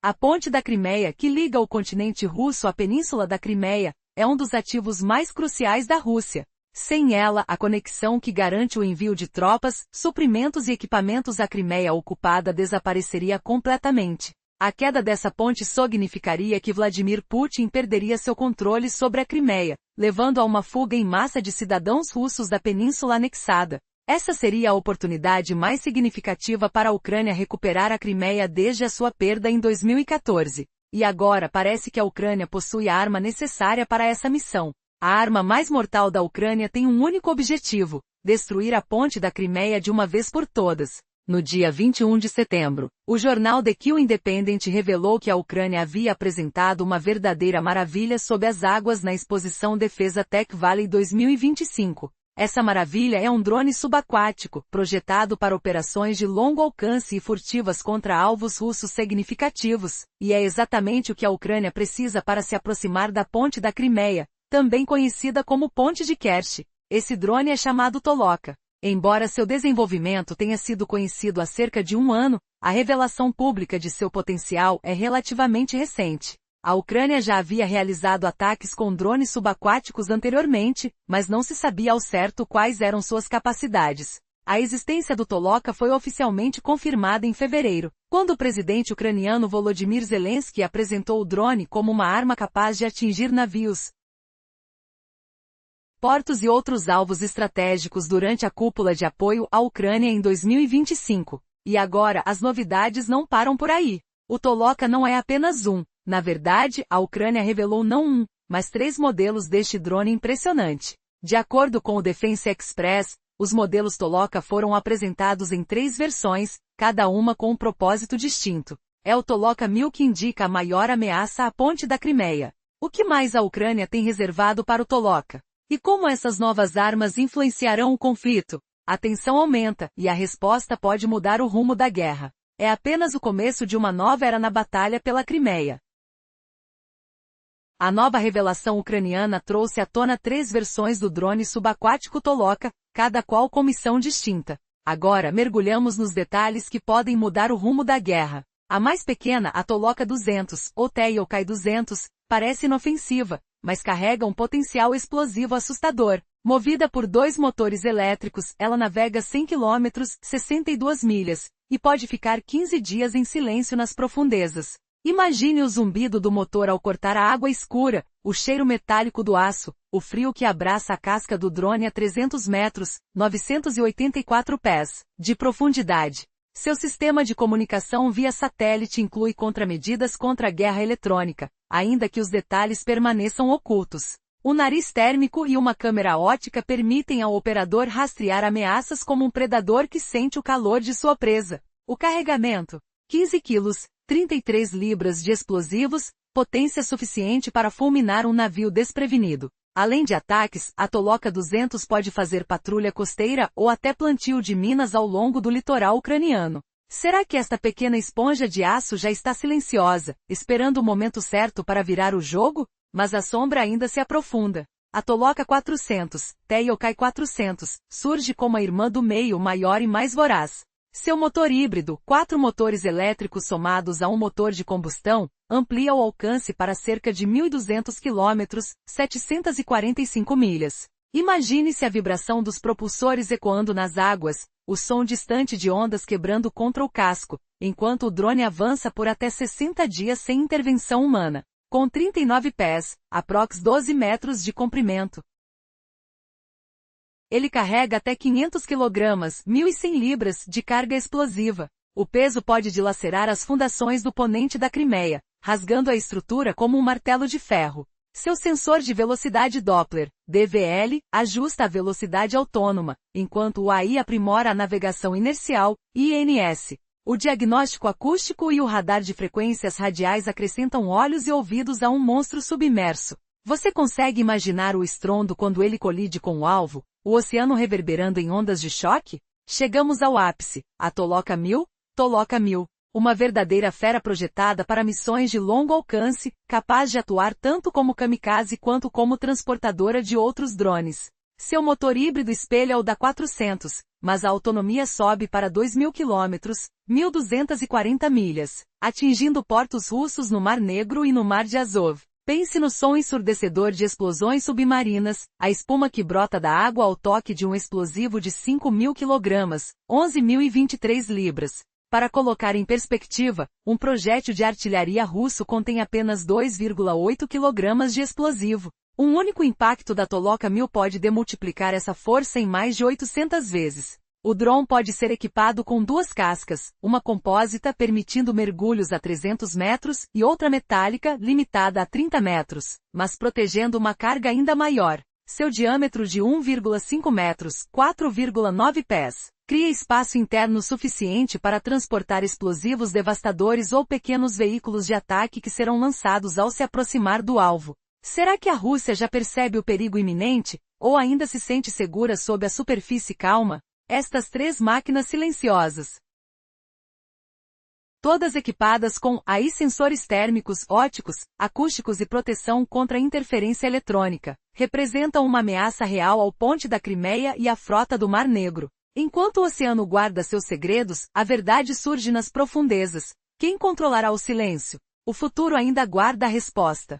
A ponte da Crimeia, que liga o continente russo à península da Crimeia, é um dos ativos mais cruciais da Rússia. Sem ela, a conexão que garante o envio de tropas, suprimentos e equipamentos à Crimeia ocupada desapareceria completamente. A queda dessa ponte significaria que Vladimir Putin perderia seu controle sobre a Crimeia, levando a uma fuga em massa de cidadãos russos da península anexada. Essa seria a oportunidade mais significativa para a Ucrânia recuperar a Crimeia desde a sua perda em 2014. E agora parece que a Ucrânia possui a arma necessária para essa missão. A arma mais mortal da Ucrânia tem um único objetivo: destruir a ponte da Crimeia de uma vez por todas. No dia 21 de setembro, o jornal The Kyiv Independent revelou que a Ucrânia havia apresentado uma verdadeira maravilha sob as águas na exposição Defesa Tech Valley 2025. Essa maravilha é um drone subaquático, projetado para operações de longo alcance e furtivas contra alvos russos significativos, e é exatamente o que a Ucrânia precisa para se aproximar da ponte da Crimeia, também conhecida como Ponte de Kerch. Esse drone é chamado Toloka. Embora seu desenvolvimento tenha sido conhecido há cerca de um ano, a revelação pública de seu potencial é relativamente recente. A Ucrânia já havia realizado ataques com drones subaquáticos anteriormente, mas não se sabia ao certo quais eram suas capacidades. A existência do Toloka foi oficialmente confirmada em fevereiro, quando o presidente ucraniano Volodymyr Zelensky apresentou o drone como uma arma capaz de atingir navios, portos e outros alvos estratégicos durante a cúpula de apoio à Ucrânia em 2025. E agora, as novidades não param por aí. O Toloka não é apenas um. Na verdade, a Ucrânia revelou não um, mas 3 modelos deste drone impressionante. De acordo com o Defense Express, os modelos Toloka foram apresentados em 3 versões, cada uma com um propósito distinto. É o Toloka 1000 que indica a maior ameaça à ponte da Crimeia. O que mais a Ucrânia tem reservado para o Toloka? E como essas novas armas influenciarão o conflito? A tensão aumenta, e a resposta pode mudar o rumo da guerra. É apenas o começo de uma nova era na batalha pela Crimeia. A nova revelação ucraniana trouxe à tona 3 versões do drone subaquático Toloka, cada qual com missão distinta. Agora mergulhamos nos detalhes que podem mudar o rumo da guerra. A mais pequena, a Toloka 200, ou Teiokai 200, parece inofensiva, mas carrega um potencial explosivo assustador. Movida por 2 motores elétricos, ela navega 100 km, 62 milhas, e pode ficar 15 dias em silêncio nas profundezas. Imagine o zumbido do motor ao cortar a água escura, o cheiro metálico do aço, o frio que abraça a casca do drone a 300 metros, 984 pés, de profundidade. Seu sistema de comunicação via satélite inclui contramedidas contra a guerra eletrônica, ainda que os detalhes permaneçam ocultos. O nariz térmico e uma câmera óptica permitem ao operador rastrear ameaças como um predador que sente o calor de sua presa. O carregamento: 15 quilos, 33 libras de explosivos, potência suficiente para fulminar um navio desprevenido. Além de ataques, a Toloka 200 pode fazer patrulha costeira ou até plantio de minas ao longo do litoral ucraniano. Será que esta pequena esponja de aço já está silenciosa, esperando o momento certo para virar o jogo? Mas a sombra ainda se aprofunda. A Toloka 400, Teiokai 400, surge como a irmã do meio, maior e mais voraz. Seu motor híbrido, 4 motores elétricos somados a um motor de combustão, amplia o alcance para cerca de 1.200 km, 745 milhas. Imagine-se a vibração dos propulsores ecoando nas águas, o som distante de ondas quebrando contra o casco, enquanto o drone avança por até 60 dias sem intervenção humana. Com 39 pés, aprox 12 metros de comprimento. Ele carrega até 500 kg, 1.100 libras, de carga explosiva. O peso pode dilacerar as fundações do ponente da Crimeia, rasgando a estrutura como um martelo de ferro. Seu sensor de velocidade Doppler, DVL, ajusta a velocidade autônoma, enquanto o AI aprimora a navegação inercial, INS. O diagnóstico acústico e o radar de frequências radiais acrescentam olhos e ouvidos a um monstro submerso. Você consegue imaginar o estrondo quando ele colide com o alvo, o oceano reverberando em ondas de choque? Chegamos ao ápice, a Toloka 1000, Toloka 1000. Uma verdadeira fera projetada para missões de longo alcance, capaz de atuar tanto como kamikaze quanto como transportadora de outros drones. Seu motor híbrido espelha o da 400, mas a autonomia sobe para 2.000 km, 1.240 milhas, atingindo portos russos no Mar Negro e no Mar de Azov. Pense no som ensurdecedor de explosões submarinas, a espuma que brota da água ao toque de um explosivo de 5.000 kg, 11.023 libras. Para colocar em perspectiva, um projétil de artilharia russo contém apenas 2,8 kg de explosivo. Um único impacto da Toloka 1000 pode demultiplicar essa força em mais de 800 vezes. O drone pode ser equipado com duas cascas, uma compósita permitindo mergulhos a 300 metros e outra metálica limitada a 30 metros, mas protegendo uma carga ainda maior. Seu diâmetro de 1,5 metros, 4,9 pés, cria espaço interno suficiente para transportar explosivos devastadores ou pequenos veículos de ataque que serão lançados ao se aproximar do alvo. Será que a Rússia já percebe o perigo iminente, ou ainda se sente segura sob a superfície calma? Estas três máquinas silenciosas, todas equipadas com AI sensores térmicos, ópticos, acústicos e proteção contra interferência eletrônica, representam uma ameaça real ao ponte da Crimeia e à frota do Mar Negro. Enquanto o oceano guarda seus segredos, a verdade surge nas profundezas. Quem controlará o silêncio? O futuro ainda aguarda a resposta.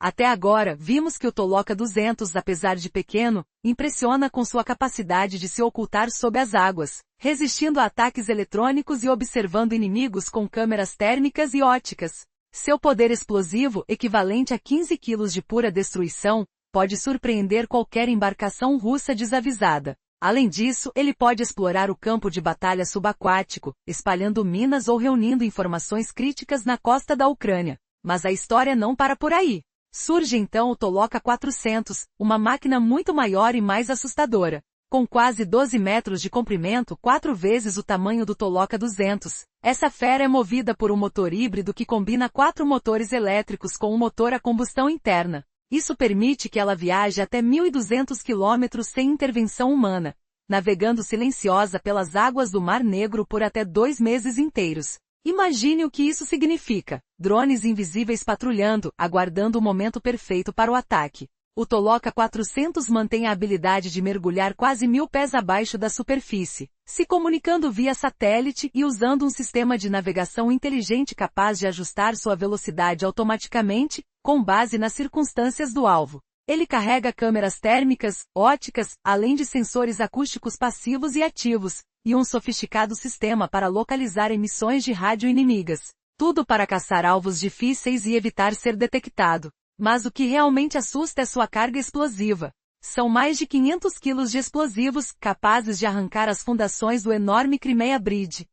Até agora, vimos que o Toloka 200, apesar de pequeno, impressiona com sua capacidade de se ocultar sob as águas, resistindo a ataques eletrônicos e observando inimigos com câmeras térmicas e óticas. Seu poder explosivo, equivalente a 15 quilos de pura destruição, pode surpreender qualquer embarcação russa desavisada. Além disso, ele pode explorar o campo de batalha subaquático, espalhando minas ou reunindo informações críticas na costa da Ucrânia. Mas a história não para por aí. Surge então o Toloka 400, uma máquina muito maior e mais assustadora. Com quase 12 metros de comprimento, 4 vezes o tamanho do Toloka 200. Essa fera é movida por um motor híbrido que combina 4 motores elétricos com um motor a combustão interna. Isso permite que ela viaje até 1.200 km sem intervenção humana, navegando silenciosa pelas águas do Mar Negro por até 2 meses inteiros. Imagine o que isso significa. Drones invisíveis patrulhando, aguardando o momento perfeito para o ataque. O Toloka 400 mantém a habilidade de mergulhar quase 1.000 pés abaixo da superfície, se comunicando via satélite e usando um sistema de navegação inteligente capaz de ajustar sua velocidade automaticamente, com base nas circunstâncias do alvo. Ele carrega câmeras térmicas, ópticas, além de sensores acústicos passivos e ativos, e um sofisticado sistema para localizar emissões de rádio inimigas. Tudo para caçar alvos difíceis e evitar ser detectado. Mas o que realmente assusta é sua carga explosiva. São mais de 500 quilos de explosivos, capazes de arrancar as fundações do enorme Crimea Bridge.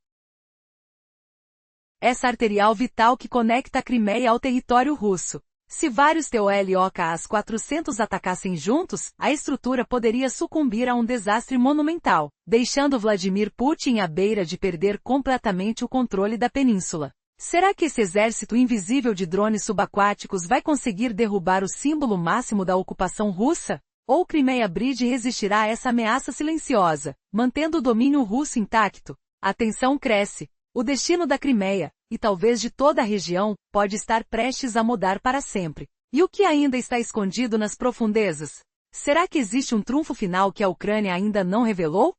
Essa arterial vital que conecta a Crimeia ao território russo. Se vários TOLOKAs 400 atacassem juntos, a estrutura poderia sucumbir a um desastre monumental, deixando Vladimir Putin à beira de perder completamente o controle da península. Será que esse exército invisível de drones subaquáticos vai conseguir derrubar o símbolo máximo da ocupação russa? Ou Crimea Bridge resistirá a essa ameaça silenciosa, mantendo o domínio russo intacto? A tensão cresce. O destino da Crimeia, e talvez de toda a região, pode estar prestes a mudar para sempre. E o que ainda está escondido nas profundezas? Será que existe um trunfo final que a Ucrânia ainda não revelou?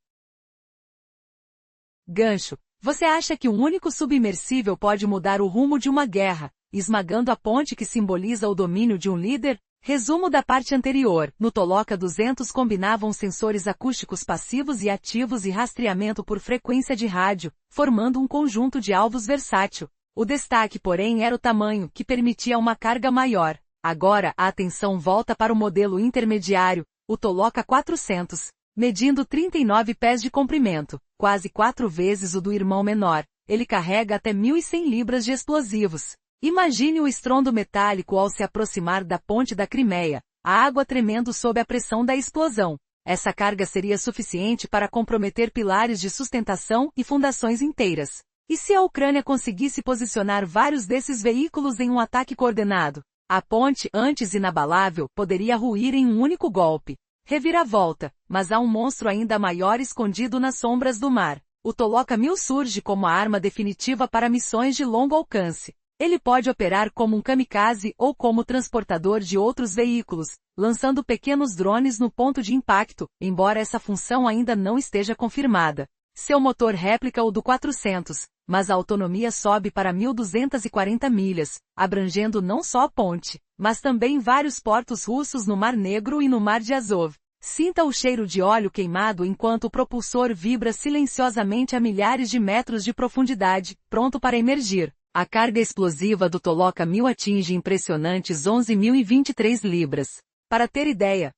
Gancho. Você acha que um único submersível pode mudar o rumo de uma guerra, esmagando a ponte que simboliza o domínio de um líder? Resumo da parte anterior. No Toloka 200 combinavam sensores acústicos passivos e ativos e rastreamento por frequência de rádio, formando um conjunto de alvos versátil. O destaque, porém, era o tamanho, que permitia uma carga maior. Agora, a atenção volta para o modelo intermediário, o Toloka 400. Medindo 39 pés de comprimento, quase 4 vezes o do irmão menor, ele carrega até 1.100 libras de explosivos. Imagine o estrondo metálico ao se aproximar da ponte da Crimeia, a água tremendo sob a pressão da explosão. Essa carga seria suficiente para comprometer pilares de sustentação e fundações inteiras. E se a Ucrânia conseguisse posicionar vários desses veículos em um ataque coordenado? A ponte, antes inabalável, poderia ruir em um único golpe. Reviravolta, mas há um monstro ainda maior escondido nas sombras do mar. O Toloka 1000 surge como a arma definitiva para missões de longo alcance. Ele pode operar como um kamikaze ou como transportador de outros veículos, lançando pequenos drones no ponto de impacto, embora essa função ainda não esteja confirmada. Seu motor réplica o do 400, mas a autonomia sobe para 1.240 milhas, abrangendo não só a ponte, mas também vários portos russos no Mar Negro e no Mar de Azov. Sinta o cheiro de óleo queimado enquanto o propulsor vibra silenciosamente a milhares de metros de profundidade, pronto para emergir. A carga explosiva do Toloka 1000 atinge impressionantes 11.023 libras. Para ter ideia,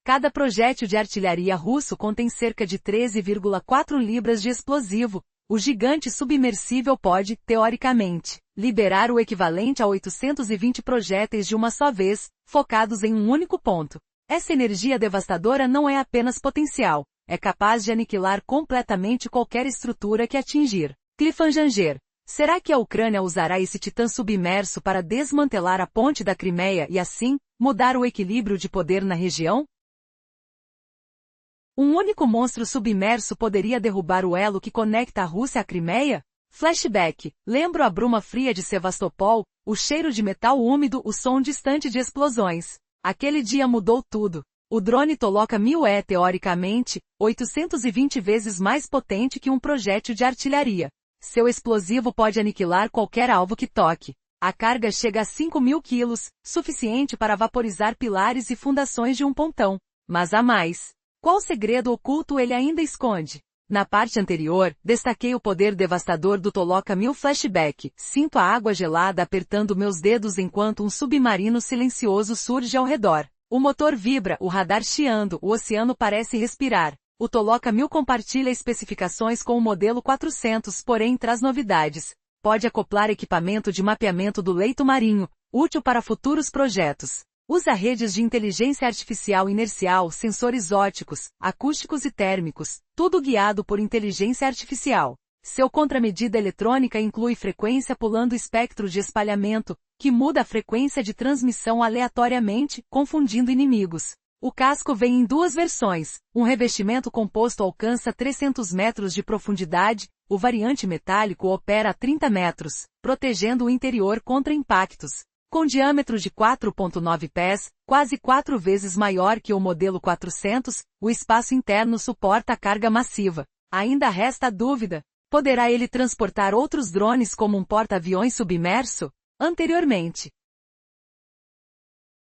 cada projétil de artilharia russo contém cerca de 13,4 libras de explosivo. O gigante submersível pode, teoricamente, liberar o equivalente a 820 projéteis de uma só vez, focados em um único ponto. Essa energia devastadora não é apenas potencial, é capaz de aniquilar completamente qualquer estrutura que atingir. Cliffhanger. Será que a Ucrânia usará esse titã submerso para desmantelar a ponte da Crimeia e assim, mudar o equilíbrio de poder na região? Um único monstro submerso poderia derrubar o elo que conecta a Rússia à Crimeia? Flashback. Lembro a bruma fria de Sevastopol, o cheiro de metal úmido, o som distante de explosões. Aquele dia mudou tudo. O drone Toloka 1000 é, teoricamente, 820 vezes mais potente que um projétil de artilharia. Seu explosivo pode aniquilar qualquer alvo que toque. A carga chega a 5.000 quilos, suficiente para vaporizar pilares e fundações de um pontão. Mas há mais. Qual segredo oculto ele ainda esconde? Na parte anterior, destaquei o poder devastador do Toloka 1000 flashback. Sinto a água gelada apertando meus dedos enquanto um submarino silencioso surge ao redor. O motor vibra, o radar chiando, o oceano parece respirar. O Toloka 1000 compartilha especificações com o modelo 400, porém traz novidades. Pode acoplar equipamento de mapeamento do leito marinho, útil para futuros projetos. Usa redes de inteligência artificial inercial, sensores ópticos, acústicos e térmicos, tudo guiado por inteligência artificial. Seu contramedida eletrônica inclui frequência pulando espectro de espalhamento, que muda a frequência de transmissão aleatoriamente, confundindo inimigos. O casco vem em duas versões. Um revestimento composto alcança 300 metros de profundidade, o variante metálico opera a 30 metros, protegendo o interior contra impactos. Com diâmetro de 4,9 pés, quase 4 vezes maior que o modelo 400, o espaço interno suporta a carga massiva. Ainda resta a dúvida: poderá ele transportar outros drones como um porta-aviões submerso? Anteriormente,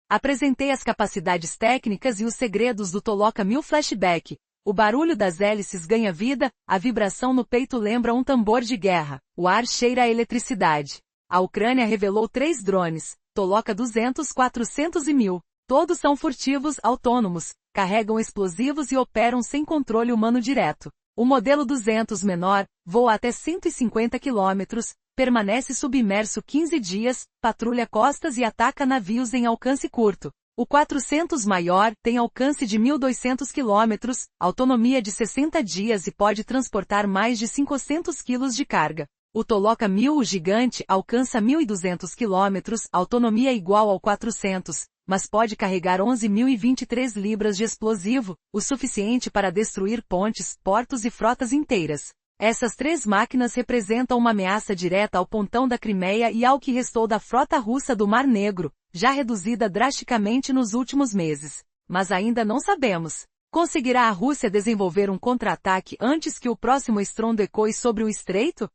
apresentei as capacidades técnicas e os segredos do Toloka 1000 flashback. O barulho das hélices ganha vida, a vibração no peito lembra um tambor de guerra, o ar cheira a eletricidade. A Ucrânia revelou 3 drones, Toloka 200, 400 e 1000. Todos são furtivos, autônomos, carregam explosivos e operam sem controle humano direto. O modelo 200 menor, voa até 150 km, permanece submerso 15 dias, patrulha costas e ataca navios em alcance curto. O 400 maior tem alcance de 1.200 km, autonomia de 60 dias e pode transportar mais de 500 kg de carga. O Toloka 1000, o gigante, alcança 1.200 km, autonomia igual ao 400, mas pode carregar 11.023 libras de explosivo, o suficiente para destruir pontes, portos e frotas inteiras. Essas 3 máquinas representam uma ameaça direta ao pontão da Crimeia e ao que restou da frota russa do Mar Negro, já reduzida drasticamente nos últimos meses. Mas ainda não sabemos. Conseguirá a Rússia desenvolver um contra-ataque antes que o próximo estrondo ecoe sobre o estreito?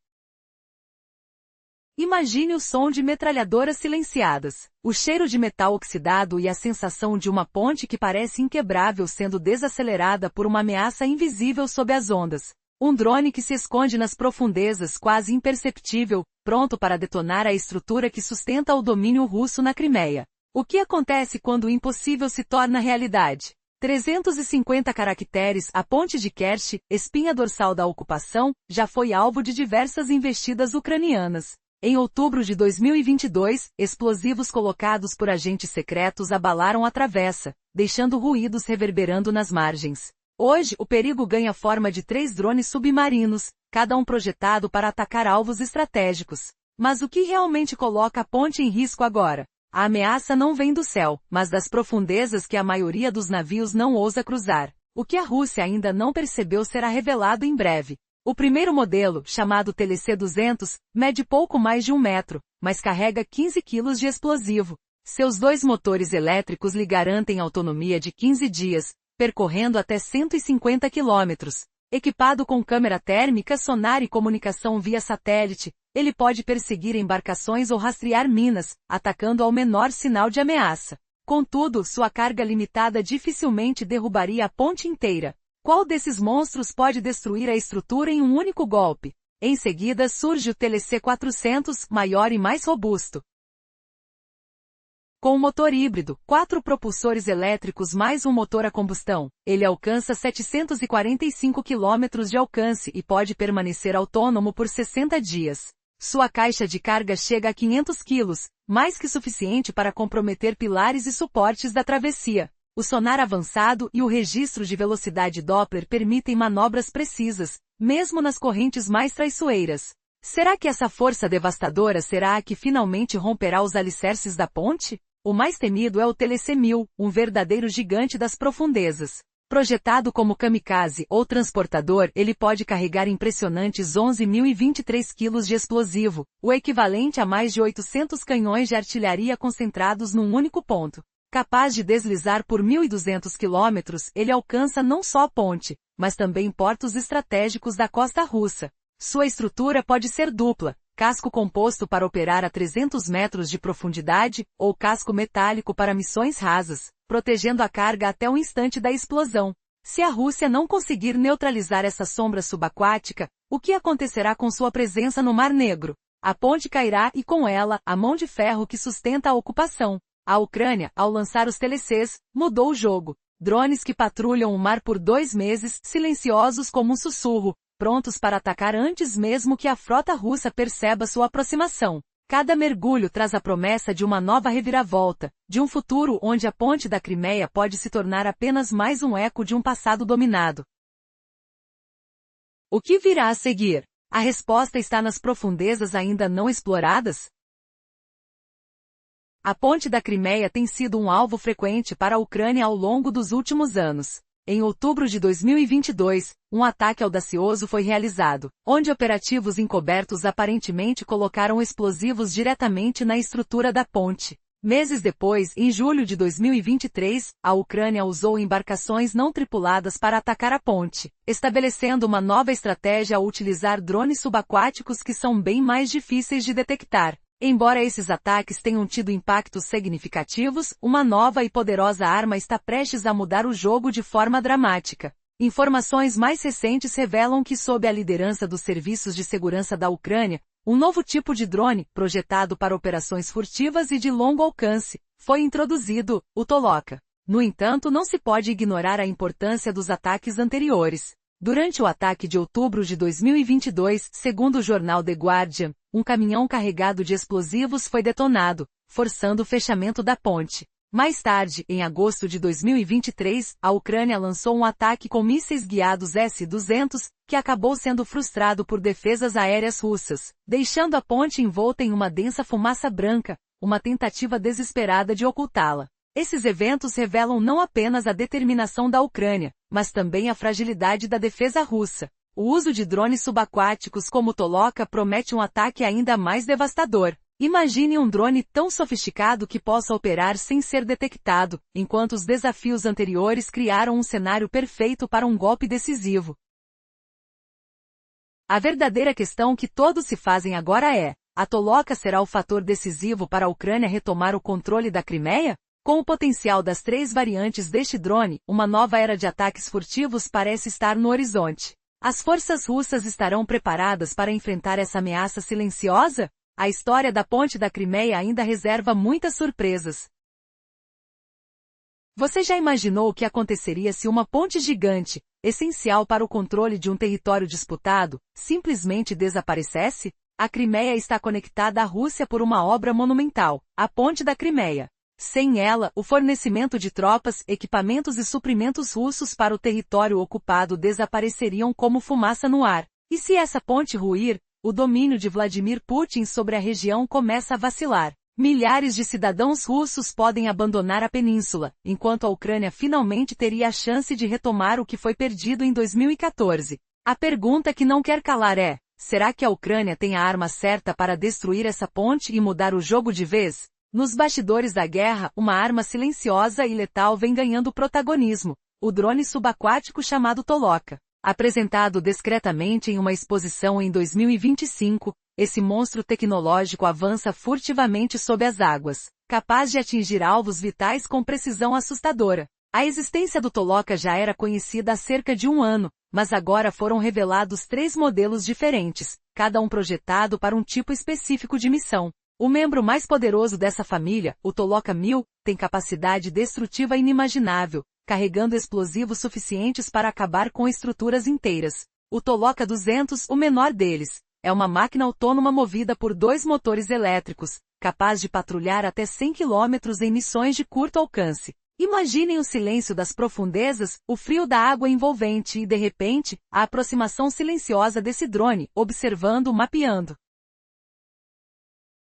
Imagine o som de metralhadoras silenciadas, o cheiro de metal oxidado e a sensação de uma ponte que parece inquebrável sendo desacelerada por uma ameaça invisível sob as ondas. Um drone que se esconde nas profundezas, quase imperceptível, pronto para detonar a estrutura que sustenta o domínio russo na Crimeia. O que acontece quando o impossível se torna realidade? 350 caracteres. A ponte de Kerch, espinha dorsal da ocupação, já foi alvo de diversas investidas ucranianas. Em outubro de 2022, explosivos colocados por agentes secretos abalaram a travessa, deixando ruídos reverberando nas margens. Hoje, o perigo ganha forma de 3 drones submarinos, cada um projetado para atacar alvos estratégicos. Mas o que realmente coloca a ponte em risco agora? A ameaça não vem do céu, mas das profundezas que a maioria dos navios não ousa cruzar. O que a Rússia ainda não percebeu será revelado em breve. O primeiro modelo, chamado TLC-200, mede pouco mais de 1 metro, mas carrega 15 quilos de explosivo. Seus 2 motores elétricos lhe garantem autonomia de 15 dias, percorrendo até 150 quilômetros. Equipado com câmera térmica, sonar e comunicação via satélite, ele pode perseguir embarcações ou rastrear minas, atacando ao menor sinal de ameaça. Contudo, sua carga limitada dificilmente derrubaria a ponte inteira. Qual desses monstros pode destruir a estrutura em um único golpe? Em seguida surge o TLC-400, maior e mais robusto. Com motor híbrido, 4 propulsores elétricos mais um motor a combustão, ele alcança 745 km de alcance e pode permanecer autônomo por 60 dias. Sua caixa de carga chega a 500 kg, mais que suficiente para comprometer pilares e suportes da travessia. O sonar avançado e o registro de velocidade Doppler permitem manobras precisas, mesmo nas correntes mais traiçoeiras. Será que essa força devastadora será a que finalmente romperá os alicerces da ponte? O mais temido é o TLC-1000, um verdadeiro gigante das profundezas. Projetado como kamikaze ou transportador, ele pode carregar impressionantes 11.023 kg de explosivo, o equivalente a mais de 800 canhões de artilharia concentrados num único ponto. Capaz de deslizar por 1.200 km, ele alcança não só a ponte, mas também portos estratégicos da costa russa. Sua estrutura pode ser dupla, casco composto para operar a 300 metros de profundidade, ou casco metálico para missões rasas, protegendo a carga até o instante da explosão. Se a Rússia não conseguir neutralizar essa sombra subaquática, o que acontecerá com sua presença no Mar Negro? A ponte cairá e com ela, a mão de ferro que sustenta a ocupação. A Ucrânia, ao lançar os TLCs, mudou o jogo. Drones que patrulham o mar por 2 meses, silenciosos como um sussurro, prontos para atacar antes mesmo que a frota russa perceba sua aproximação. Cada mergulho traz a promessa de uma nova reviravolta, de um futuro onde a ponte da Crimeia pode se tornar apenas mais um eco de um passado dominado. O que virá a seguir? A resposta está nas profundezas ainda não exploradas? A ponte da Crimeia tem sido um alvo frequente para a Ucrânia ao longo dos últimos anos. Em outubro de 2022, um ataque audacioso foi realizado, onde operativos encobertos aparentemente colocaram explosivos diretamente na estrutura da ponte. Meses depois, em julho de 2023, a Ucrânia usou embarcações não tripuladas para atacar a ponte, estabelecendo uma nova estratégia ao utilizar drones subaquáticos que são bem mais difíceis de detectar. Embora esses ataques tenham tido impactos significativos, uma nova e poderosa arma está prestes a mudar o jogo de forma dramática. Informações mais recentes revelam que, sob a liderança dos serviços de segurança da Ucrânia, um novo tipo de drone, projetado para operações furtivas e de longo alcance, foi introduzido, o Toloka. No entanto, não se pode ignorar a importância dos ataques anteriores. Durante o ataque de outubro de 2022, segundo o jornal The Guardian, um caminhão carregado de explosivos foi detonado, forçando o fechamento da ponte. Mais tarde, em agosto de 2023, a Ucrânia lançou um ataque com mísseis guiados S-200, que acabou sendo frustrado por defesas aéreas russas, deixando a ponte envolta em uma densa fumaça branca, uma tentativa desesperada de ocultá-la. Esses eventos revelam não apenas a determinação da Ucrânia, mas também a fragilidade da defesa russa. O uso de drones subaquáticos como o Toloka promete um ataque ainda mais devastador. Imagine um drone tão sofisticado que possa operar sem ser detectado, enquanto os desafios anteriores criaram um cenário perfeito para um golpe decisivo. A verdadeira questão que todos se fazem agora é: a Toloka será o fator decisivo para a Ucrânia retomar o controle da Crimeia? Com o potencial das 3 variantes deste drone, uma nova era de ataques furtivos parece estar no horizonte. As forças russas estarão preparadas para enfrentar essa ameaça silenciosa? A história da ponte da Crimeia ainda reserva muitas surpresas. Você já imaginou o que aconteceria se uma ponte gigante, essencial para o controle de um território disputado, simplesmente desaparecesse? A Crimeia está conectada à Rússia por uma obra monumental, a Ponte da Crimeia. Sem ela, o fornecimento de tropas, equipamentos e suprimentos russos para o território ocupado desapareceriam como fumaça no ar. E se essa ponte ruir, o domínio de Vladimir Putin sobre a região começa a vacilar. Milhares de cidadãos russos podem abandonar a península, enquanto a Ucrânia finalmente teria a chance de retomar o que foi perdido em 2014. A pergunta que não quer calar é: será que a Ucrânia tem a arma certa para destruir essa ponte e mudar o jogo de vez? Nos bastidores da guerra, uma arma silenciosa e letal vem ganhando protagonismo: o drone subaquático chamado Toloka. Apresentado discretamente em uma exposição em 2025, esse monstro tecnológico avança furtivamente sob as águas, capaz de atingir alvos vitais com precisão assustadora. A existência do Toloka já era conhecida há cerca de um ano, mas agora foram revelados 3 modelos diferentes, cada um projetado para um tipo específico de missão. O membro mais poderoso dessa família, o Toloka 1000, tem capacidade destrutiva inimaginável, carregando explosivos suficientes para acabar com estruturas inteiras. O Toloka 200, o menor deles, é uma máquina autônoma movida por 2 motores elétricos, capaz de patrulhar até 100 km em missões de curto alcance. Imaginem o silêncio das profundezas, o frio da água envolvente e, de repente, a aproximação silenciosa desse drone, observando, mapeando.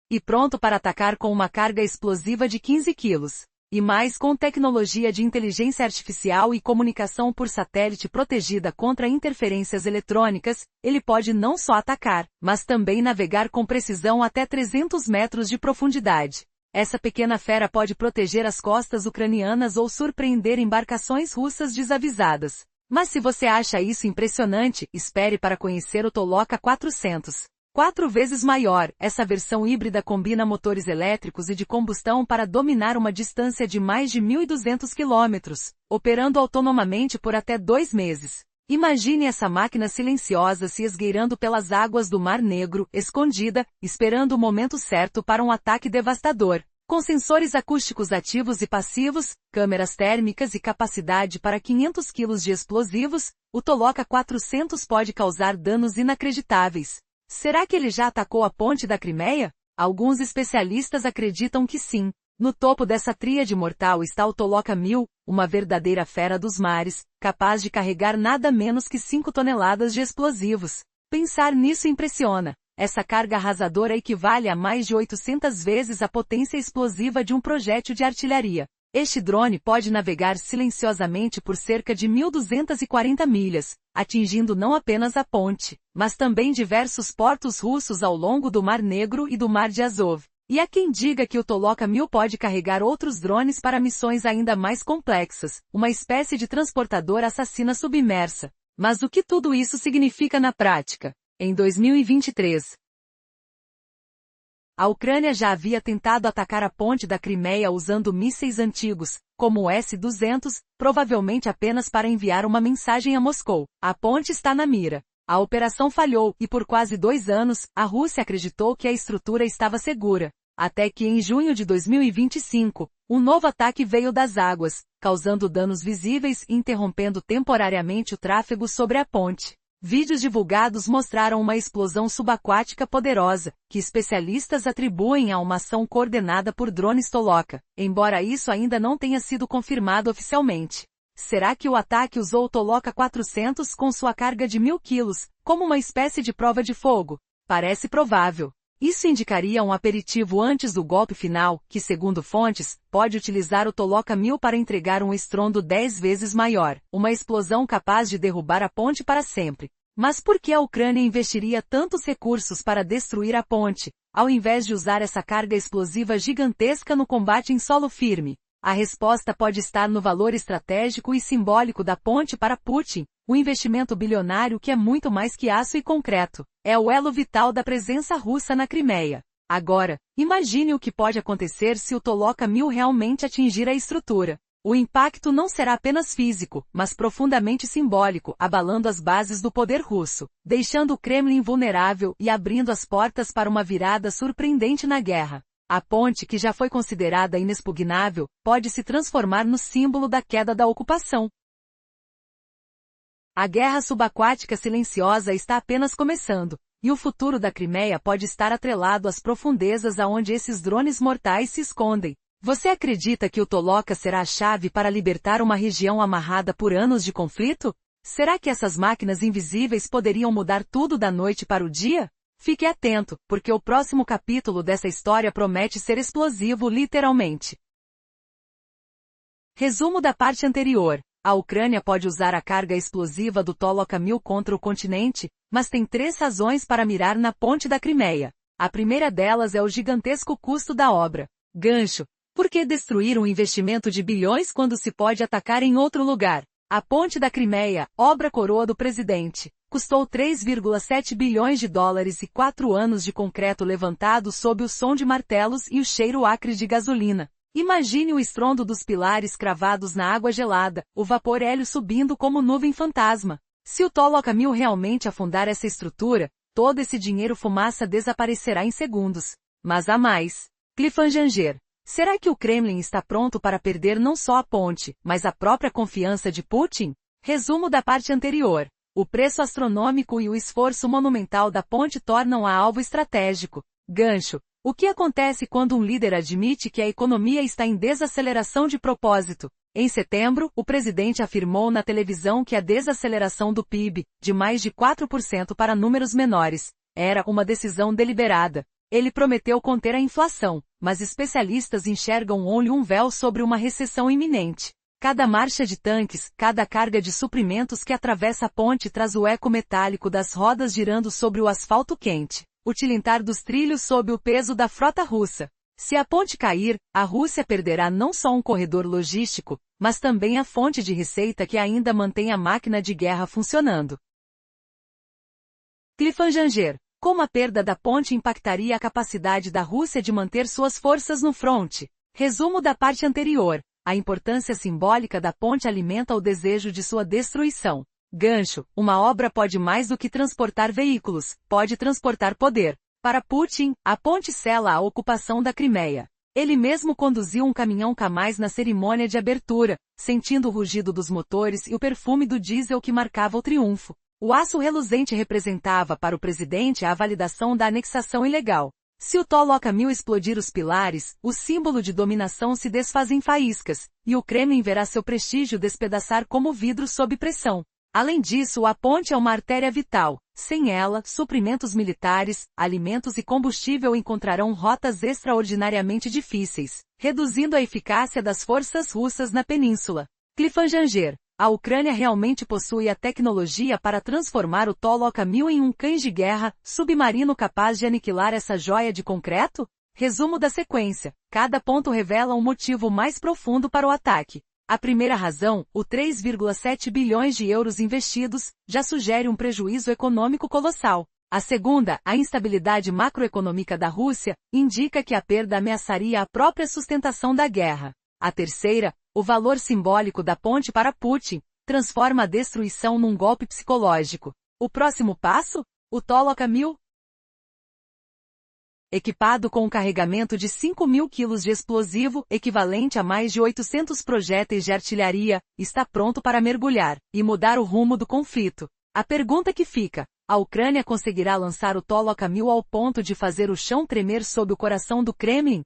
E pronto para atacar com uma carga explosiva de 15 quilos. E mais, com tecnologia de inteligência artificial e comunicação por satélite protegida contra interferências eletrônicas, ele pode não só atacar, mas também navegar com precisão até 300 metros de profundidade. Essa pequena fera pode proteger as costas ucranianas ou surpreender embarcações russas desavisadas. Mas se você acha isso impressionante, espere para conhecer o Toloka 400. 4 vezes maior, essa versão híbrida combina motores elétricos e de combustão para dominar uma distância de mais de 1.200 km, operando autonomamente por até 2 meses. Imagine essa máquina silenciosa se esgueirando pelas águas do Mar Negro, escondida, esperando o momento certo para um ataque devastador. Com sensores acústicos ativos e passivos, câmeras térmicas e capacidade para 500 kg de explosivos, o Toloka 400 pode causar danos inacreditáveis. Será que ele já atacou a ponte da Crimeia? Alguns especialistas acreditam que sim. No topo dessa tríade mortal está o Toloka 1000, uma verdadeira fera dos mares, capaz de carregar nada menos que 5 toneladas de explosivos. Pensar nisso impressiona. Essa carga arrasadora equivale a mais de 800 vezes a potência explosiva de um projétil de artilharia. Este drone pode navegar silenciosamente por cerca de 1.240 milhas, atingindo não apenas a ponte, mas também diversos portos russos ao longo do Mar Negro e do Mar de Azov. E há quem diga que o Toloka 1000 pode carregar outros drones para missões ainda mais complexas, uma espécie de transportador assassina submersa. Mas o que tudo isso significa na prática? Em 2023, a Ucrânia já havia tentado atacar a ponte da Crimeia usando mísseis antigos, como o S-200, provavelmente apenas para enviar uma mensagem a Moscou. A ponte está na mira. A operação falhou, e por quase 2 anos, a Rússia acreditou que a estrutura estava segura. Até que em junho de 2025, um novo ataque veio das águas, causando danos visíveis e interrompendo temporariamente o tráfego sobre a ponte. Vídeos divulgados mostraram uma explosão subaquática poderosa, que especialistas atribuem a uma ação coordenada por drones Toloka, embora isso ainda não tenha sido confirmado oficialmente. Será que o ataque usou o Toloka 400 com sua carga de 1.000 quilos, como uma espécie de prova de fogo? Parece provável. Isso indicaria um aperitivo antes do golpe final, que, segundo fontes, pode utilizar o Toloka 1000 para entregar um estrondo 10 vezes maior, uma explosão capaz de derrubar a ponte para sempre. Mas por que a Ucrânia investiria tantos recursos para destruir a ponte, ao invés de usar essa carga explosiva gigantesca no combate em solo firme? A resposta pode estar no valor estratégico e simbólico da ponte para Putin, um investimento bilionário que é muito mais que aço e concreto. É o elo vital da presença russa na Crimeia. Agora, imagine o que pode acontecer se o Toloka 1000 realmente atingir a estrutura. O impacto não será apenas físico, mas profundamente simbólico, abalando as bases do poder russo, deixando o Kremlin vulnerável e abrindo as portas para uma virada surpreendente na guerra. A ponte, que já foi considerada inexpugnável, pode se transformar no símbolo da queda da ocupação. A guerra subaquática silenciosa está apenas começando, e o futuro da Crimeia pode estar atrelado às profundezas aonde esses drones mortais se escondem. Você acredita que o Toloka será a chave para libertar uma região amarrada por anos de conflito? Será que essas máquinas invisíveis poderiam mudar tudo da noite para o dia? Fique atento, porque o próximo capítulo dessa história promete ser explosivo literalmente. Resumo da parte anterior. A Ucrânia pode usar a carga explosiva do Toloka 1000 contra o continente, mas tem 3 razões para mirar na ponte da Crimeia. A primeira delas é o gigantesco custo da obra. Gancho. Por que destruir um investimento de bilhões quando se pode atacar em outro lugar? A ponte da Crimeia, obra coroa do presidente, custou 3,7 bilhões de dólares e 4 anos de concreto levantado sob o som de martelos e o cheiro acre de gasolina. Imagine o estrondo dos pilares cravados na água gelada, o vapor hélio subindo como nuvem fantasma. Se o Toloka 1000 realmente afundar essa estrutura, todo esse dinheiro fumaça desaparecerá em segundos. Mas há mais. Cliffhanger. Será que o Kremlin está pronto para perder não só a ponte, mas a própria confiança de Putin? Resumo da parte anterior. O preço astronômico e o esforço monumental da ponte tornam-a alvo estratégico. Gancho. O que acontece quando um líder admite que a economia está em desaceleração de propósito? Em setembro, o presidente afirmou na televisão que a desaceleração do PIB, de mais de 4% para números menores, era uma decisão deliberada. Ele prometeu conter a inflação, mas especialistas enxergam um véu sobre uma recessão iminente. Cada marcha de tanques, cada carga de suprimentos que atravessa a ponte traz o eco metálico das rodas girando sobre o asfalto quente, o tilintar dos trilhos sob o peso da frota russa. Se a ponte cair, a Rússia perderá não só um corredor logístico, mas também a fonte de receita que ainda mantém a máquina de guerra funcionando. Cliffhanger. Como a perda da ponte impactaria a capacidade da Rússia de manter suas forças no fronte? Resumo da parte anterior. A importância simbólica da ponte alimenta o desejo de sua destruição. Gancho. Uma obra pode mais do que transportar veículos, pode transportar poder. Para Putin, a ponte sela a ocupação da Crimeia. Ele mesmo conduziu um caminhão Kamaz na cerimônia de abertura, sentindo o rugido dos motores e o perfume do diesel que marcava o triunfo. O aço reluzente representava para o presidente a validação da anexação ilegal. Se o Toloka 1000 explodir os pilares, o símbolo de dominação se desfaz em faíscas, e o Kremlin verá seu prestígio despedaçar como vidro sob pressão. Além disso, a ponte é uma artéria vital. Sem ela, suprimentos militares, alimentos e combustível encontrarão rotas extraordinariamente difíceis, reduzindo a eficácia das forças russas na península. Cliffhanger. A Ucrânia realmente possui a tecnologia para transformar o Toloka 1000 em um cães de guerra submarino capaz de aniquilar essa joia de concreto? Resumo da sequência. Cada ponto revela um motivo mais profundo para o ataque. A primeira razão, o 3,7 bilhões de euros investidos, já sugere um prejuízo econômico colossal. A segunda, a instabilidade macroeconômica da Rússia, indica que a perda ameaçaria a própria sustentação da guerra. A terceira, o valor simbólico da ponte para Putin, transforma a destruição num golpe psicológico. O próximo passo? O Toloka 1000, equipado com um carregamento de 5.000 quilos de explosivo, equivalente a mais de 800 projéteis de artilharia, está pronto para mergulhar e mudar o rumo do conflito. A pergunta que fica: a Ucrânia conseguirá lançar o Toloka 1000 ao ponto de fazer o chão tremer sob o coração do Kremlin?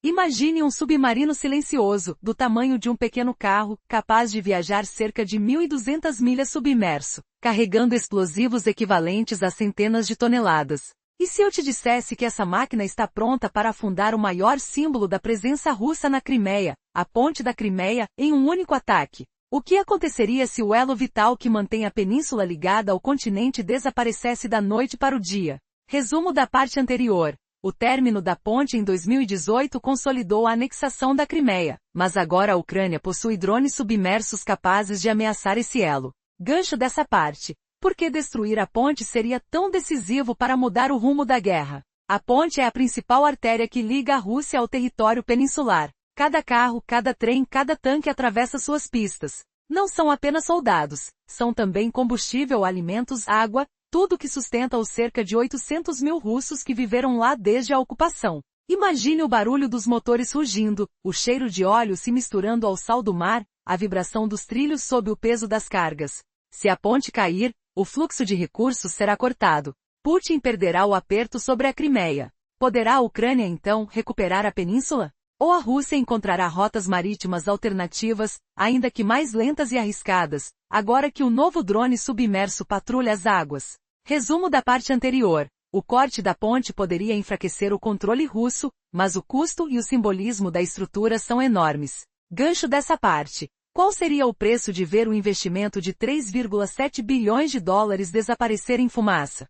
Imagine um submarino silencioso, do tamanho de um pequeno carro, capaz de viajar cerca de 1.200 milhas submerso, carregando explosivos equivalentes a centenas de toneladas. E se eu te dissesse que essa máquina está pronta para afundar o maior símbolo da presença russa na Crimeia, a ponte da Crimeia, em um único ataque? O que aconteceria se o elo vital que mantém a península ligada ao continente desaparecesse da noite para o dia? Resumo da parte anterior. O término da ponte em 2018 consolidou a anexação da Crimeia, mas agora a Ucrânia possui drones submersos capazes de ameaçar esse elo. Gancho dessa parte. Por que destruir a ponte seria tão decisivo para mudar o rumo da guerra? A ponte é a principal artéria que liga a Rússia ao território peninsular. Cada carro, cada trem, cada tanque atravessa suas pistas. Não são apenas soldados, são também combustível, alimentos, água, tudo que sustenta os cerca de 800 mil russos que viveram lá desde a ocupação. Imagine o barulho dos motores rugindo, o cheiro de óleo se misturando ao sal do mar, a vibração dos trilhos sob o peso das cargas. Se a ponte cair, o fluxo de recursos será cortado. Putin perderá o aperto sobre a Crimeia. Poderá a Ucrânia então recuperar a península? Ou a Rússia encontrará rotas marítimas alternativas, ainda que mais lentas e arriscadas, agora que o novo drone submerso patrulha as águas? Resumo da parte anterior. O corte da ponte poderia enfraquecer o controle russo, mas o custo e o simbolismo da estrutura são enormes. Gancho dessa parte. Qual seria o preço de ver o investimento de 3,7 bilhões de dólares desaparecer em fumaça?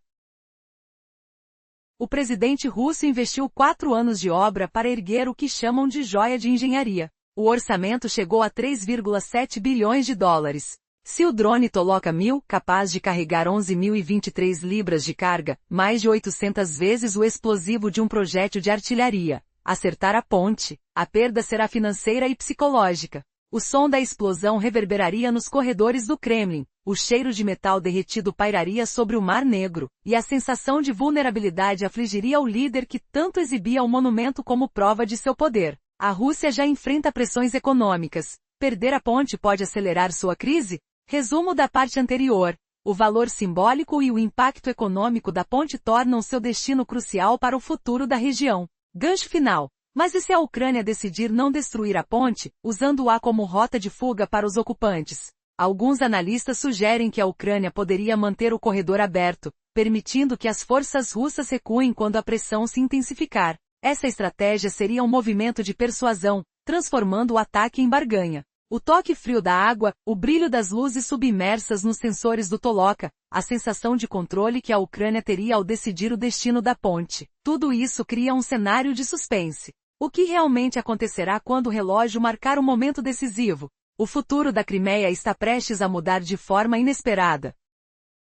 O presidente russo investiu 4 anos de obra para erguer o que chamam de joia de engenharia. O orçamento chegou a 3,7 bilhões de dólares. Se o drone Toloka 1000, capaz de carregar 11.023 libras de carga, mais de 800 vezes o explosivo de um projétil de artilharia, acertar a ponte, a perda será financeira e psicológica. O som da explosão reverberaria nos corredores do Kremlin, o cheiro de metal derretido pairaria sobre o Mar Negro, e a sensação de vulnerabilidade afligiria o líder que tanto exibia o monumento como prova de seu poder. A Rússia já enfrenta pressões econômicas. Perder a ponte pode acelerar sua crise? Resumo da parte anterior. O valor simbólico e o impacto econômico da ponte tornam seu destino crucial para o futuro da região. Gancho final. Mas e se a Ucrânia decidir não destruir a ponte, usando-a como rota de fuga para os ocupantes? Alguns analistas sugerem que a Ucrânia poderia manter o corredor aberto, permitindo que as forças russas recuem quando a pressão se intensificar. Essa estratégia seria um movimento de persuasão, transformando o ataque em barganha. O toque frio da água, o brilho das luzes submersas nos sensores do Toloka, a sensação de controle que a Ucrânia teria ao decidir o destino da ponte. Tudo isso cria um cenário de suspense. O que realmente acontecerá quando o relógio marcar o momento decisivo? O futuro da Crimeia está prestes a mudar de forma inesperada.